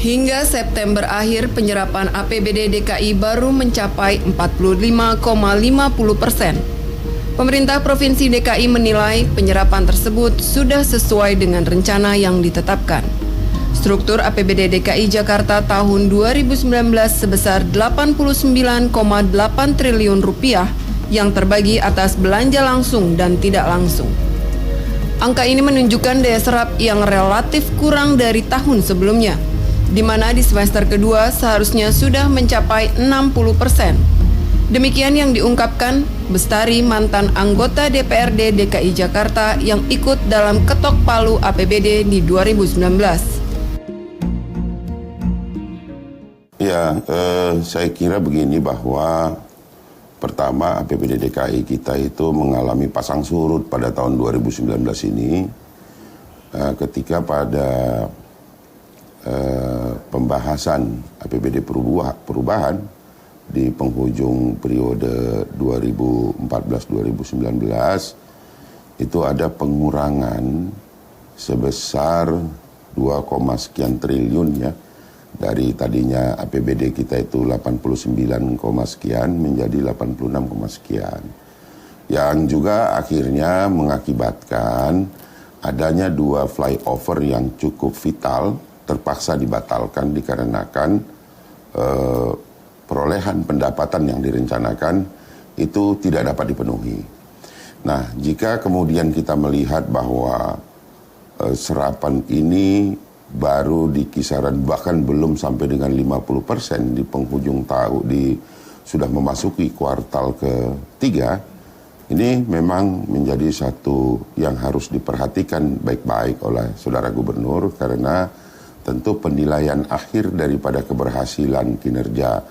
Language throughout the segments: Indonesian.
Hingga September akhir, penyerapan APBD DKI baru mencapai 45,50%. Pemerintah Provinsi DKI menilai penyerapan tersebut sudah sesuai dengan rencana yang ditetapkan. Struktur APBD DKI Jakarta tahun 2019 sebesar 89,8 triliun rupiah yang terbagi atas belanja langsung dan tidak langsung. Angka ini menunjukkan daya serap yang relatif kurang dari tahun sebelumnya, di mana di semester kedua seharusnya sudah mencapai 60%. Demikian yang diungkapkan Bestari, mantan anggota DPRD DKI Jakarta yang ikut dalam ketok palu APBD di 2019. Ya, saya kira begini bahwa pertama APBD DKI kita itu mengalami pasang surut pada tahun 2019 ini ketika pada pembahasan APBD perubahan di penghujung periode 2014-2019 itu ada pengurangan sebesar 2, sekian triliun ya, dari tadinya APBD kita itu 89, sekian menjadi 86, sekian, yang juga akhirnya mengakibatkan adanya 2 flyover yang cukup vital terpaksa dibatalkan dikarenakan perolehan pendapatan yang direncanakan itu tidak dapat dipenuhi. Nah, jika kemudian kita melihat bahwa serapan ini baru di kisaran bahkan belum sampai dengan 50% di penghujung tahun, sudah memasuki kuartal ketiga, ini memang menjadi satu yang harus diperhatikan baik-baik oleh Saudara Gubernur, karena tentu penilaian akhir daripada keberhasilan kinerja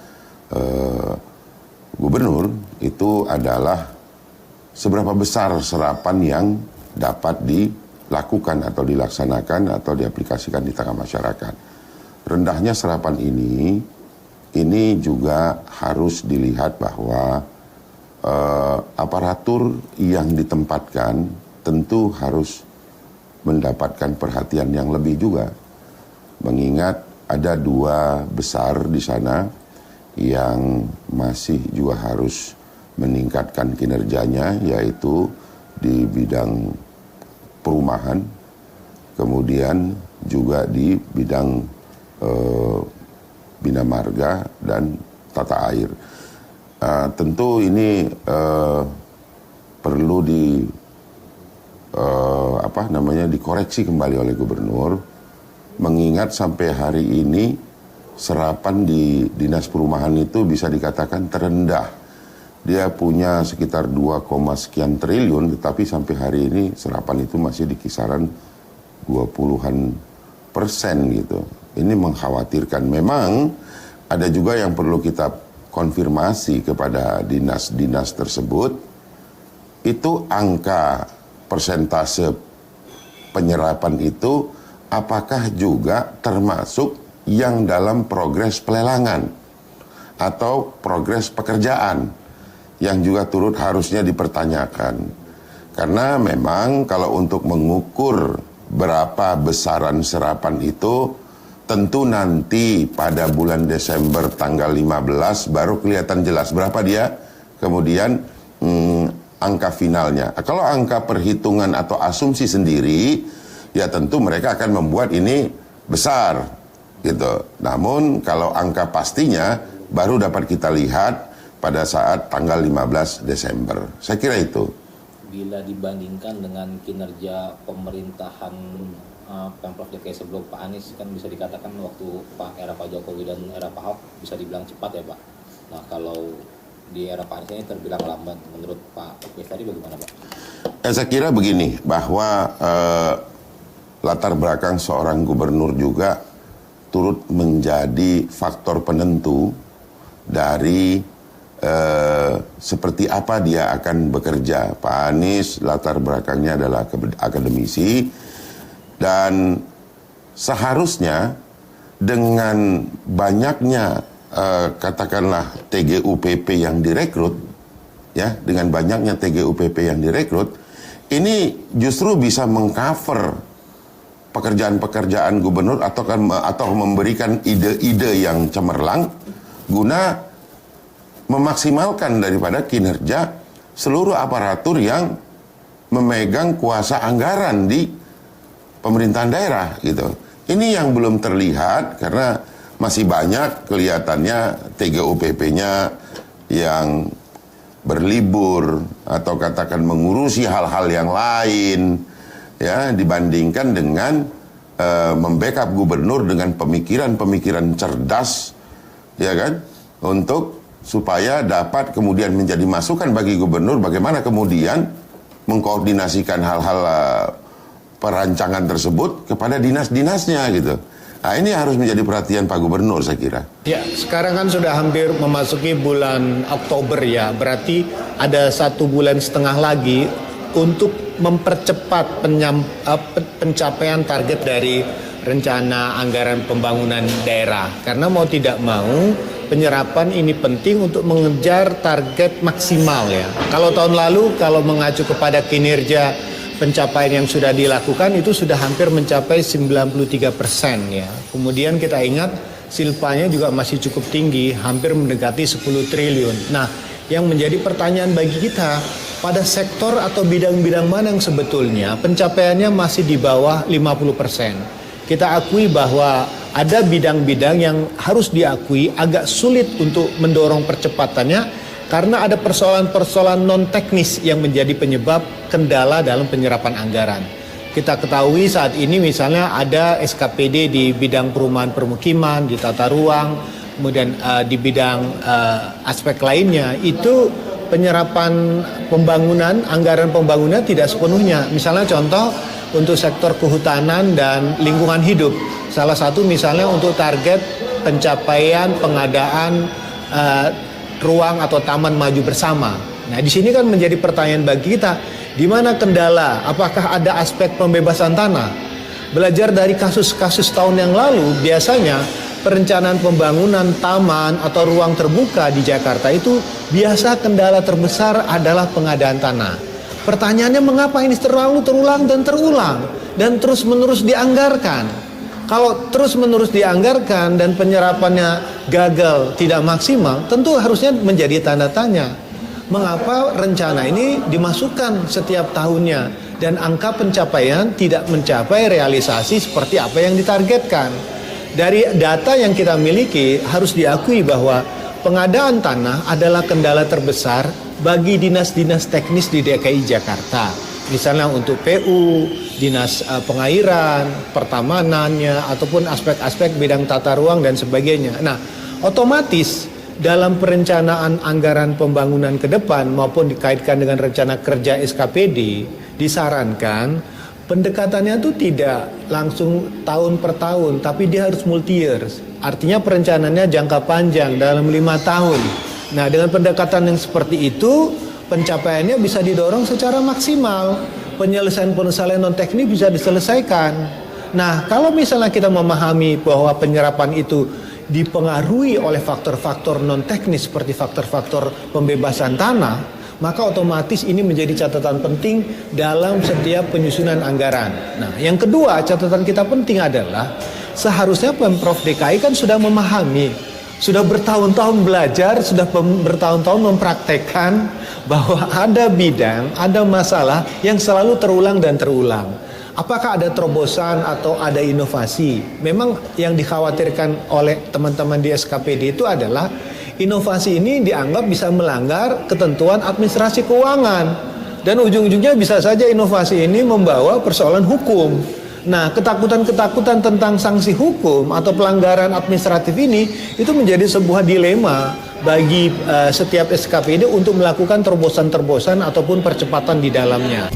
Gubernur itu adalah seberapa besar serapan yang dapat dilakukan atau dilaksanakan atau diaplikasikan di tengah masyarakat. Rendahnya serapan ini juga harus dilihat bahwa aparatur yang ditempatkan tentu harus mendapatkan perhatian yang lebih juga. Mengingat ada 2 besar di sana yang masih juga harus meningkatkan kinerjanya, yaitu di bidang perumahan, kemudian juga di bidang bina marga dan tata air. Tentu ini perlu dikoreksi kembali oleh Gubernur, mengingat sampai hari ini serapan di Dinas Perumahan itu bisa dikatakan terendah. Dia punya sekitar 2, sekian triliun, tetapi sampai hari ini serapan itu masih di kisaran 20% gitu. Ini mengkhawatirkan. Memang ada juga yang perlu kita konfirmasi kepada dinas-dinas tersebut, itu angka persentase penyerapan itu apakah juga termasuk yang dalam progres pelelangan atau progres pekerjaan, yang juga turut harusnya dipertanyakan. Karena memang kalau untuk mengukur berapa besaran serapan itu, tentu nanti pada bulan Desember tanggal 15 baru kelihatan jelas berapa dia kemudian angka finalnya. Kalau angka perhitungan atau asumsi sendiri, ya tentu mereka akan membuat ini besar gitu. Namun kalau angka pastinya baru dapat kita lihat pada saat tanggal 15 Desember. Saya kira itu. Bila dibandingkan dengan kinerja pemerintahan Pemprov DKI sebelum Pak Anies, kan bisa dikatakan waktu era Pak Jokowi dan era Pak Ahok bisa dibilang cepat ya Pak. Nah, kalau di era Pak Anies ini terbilang lambat, menurut Pak Bestari bagaimana Pak? Saya kira begini, bahwa latar belakang seorang gubernur juga turut menjadi faktor penentu dari seperti apa dia akan bekerja. Pak Anies latar belakangnya adalah akademisi, dan seharusnya dengan banyaknya katakanlah TGUPP yang direkrut, ya, dengan banyaknya TGUPP yang direkrut, ini justru bisa mengcover pekerjaan-pekerjaan gubernur atau memberikan ide-ide yang cemerlang guna memaksimalkan daripada kinerja seluruh aparatur yang memegang kuasa anggaran di pemerintahan daerah gitu. Ini yang belum terlihat karena masih banyak kelihatannya TGUPP-nya yang berlibur atau katakan mengurusi hal-hal yang lain ya dibandingkan dengan membackup gubernur dengan pemikiran-pemikiran cerdas ya kan untuk supaya dapat kemudian menjadi masukan bagi gubernur bagaimana kemudian mengkoordinasikan hal-hal perancangan tersebut kepada dinas-dinasnya gitu. Nah ini harus menjadi perhatian Pak Gubernur saya kira. Ya, sekarang kan sudah hampir memasuki bulan Oktober ya, berarti ada 1,5 bulan lagi untuk mempercepat pencapaian target dari rencana anggaran pembangunan daerah. Karena mau tidak mau penyerapan ini penting untuk mengejar target maksimal ya. Kalau tahun lalu kalau mengacu kepada kinerja pencapaian yang sudah dilakukan itu sudah hampir mencapai 93% ya. Kemudian kita ingat silpanya juga masih cukup tinggi, hampir mendekati 10 triliun. Nah, yang menjadi pertanyaan bagi kita, pada sektor atau bidang-bidang mana yang sebetulnya pencapaiannya masih di bawah 50%. Kita akui bahwa ada bidang-bidang yang harus diakui agak sulit untuk mendorong percepatannya karena ada persoalan-persoalan non-teknis yang menjadi penyebab kendala dalam penyerapan anggaran. Kita ketahui saat ini misalnya ada SKPD di bidang perumahan permukiman, di tata ruang, kemudian di bidang aspek lainnya, itu penyerapan pembangunan, anggaran pembangunan tidak sepenuhnya. Misalnya contoh untuk sektor kehutanan dan lingkungan hidup. Salah satu misalnya untuk target pencapaian pengadaan ruang atau taman maju bersama. Nah, di sini kan menjadi pertanyaan bagi kita, di mana kendala? Apakah ada aspek pembebasan tanah? Belajar dari kasus-kasus tahun yang lalu, biasanya perencanaan pembangunan taman atau ruang terbuka di Jakarta itu biasa kendala terbesar adalah pengadaan tanah. Pertanyaannya mengapa ini terulang dan terus-menerus dianggarkan? Kalau terus-menerus dianggarkan dan penyerapannya gagal, tidak maksimal, tentu harusnya menjadi tanda tanya. Mengapa rencana ini dimasukkan setiap tahunnya dan angka pencapaian tidak mencapai realisasi seperti apa yang ditargetkan? Dari data yang kita miliki harus diakui bahwa pengadaan tanah adalah kendala terbesar bagi dinas-dinas teknis di DKI Jakarta. Misalnya untuk PU, dinas pengairan, pertamanannya, ataupun aspek-aspek bidang tata ruang dan sebagainya. Nah, otomatis dalam perencanaan anggaran pembangunan ke depan maupun dikaitkan dengan rencana kerja SKPD, disarankan pendekatannya itu tidak langsung tahun per tahun, tapi dia harus multi years. Artinya perencanaannya jangka panjang dalam 5 tahun. Nah, dengan pendekatan yang seperti itu, pencapaiannya bisa didorong secara maksimal. Penyelesaian non teknis bisa diselesaikan. Nah, kalau misalnya kita memahami bahwa penyerapan itu dipengaruhi oleh faktor-faktor non teknis seperti faktor-faktor pembebasan tanah, maka otomatis ini menjadi catatan penting dalam setiap penyusunan anggaran. Nah, yang kedua catatan kita penting adalah seharusnya Pemprov DKI kan sudah memahami, sudah bertahun-tahun belajar, sudah bertahun-tahun mempraktekkan bahwa ada bidang, ada masalah yang selalu terulang dan terulang. Apakah ada terobosan atau ada inovasi? Memang yang dikhawatirkan oleh teman-teman di SKPD itu adalah inovasi ini dianggap bisa melanggar ketentuan administrasi keuangan. Dan ujung-ujungnya bisa saja inovasi ini membawa persoalan hukum. Nah, ketakutan-ketakutan tentang sanksi hukum atau pelanggaran administratif ini itu menjadi sebuah dilema bagi setiap SKPD untuk melakukan terobosan-terobosan ataupun percepatan di dalamnya.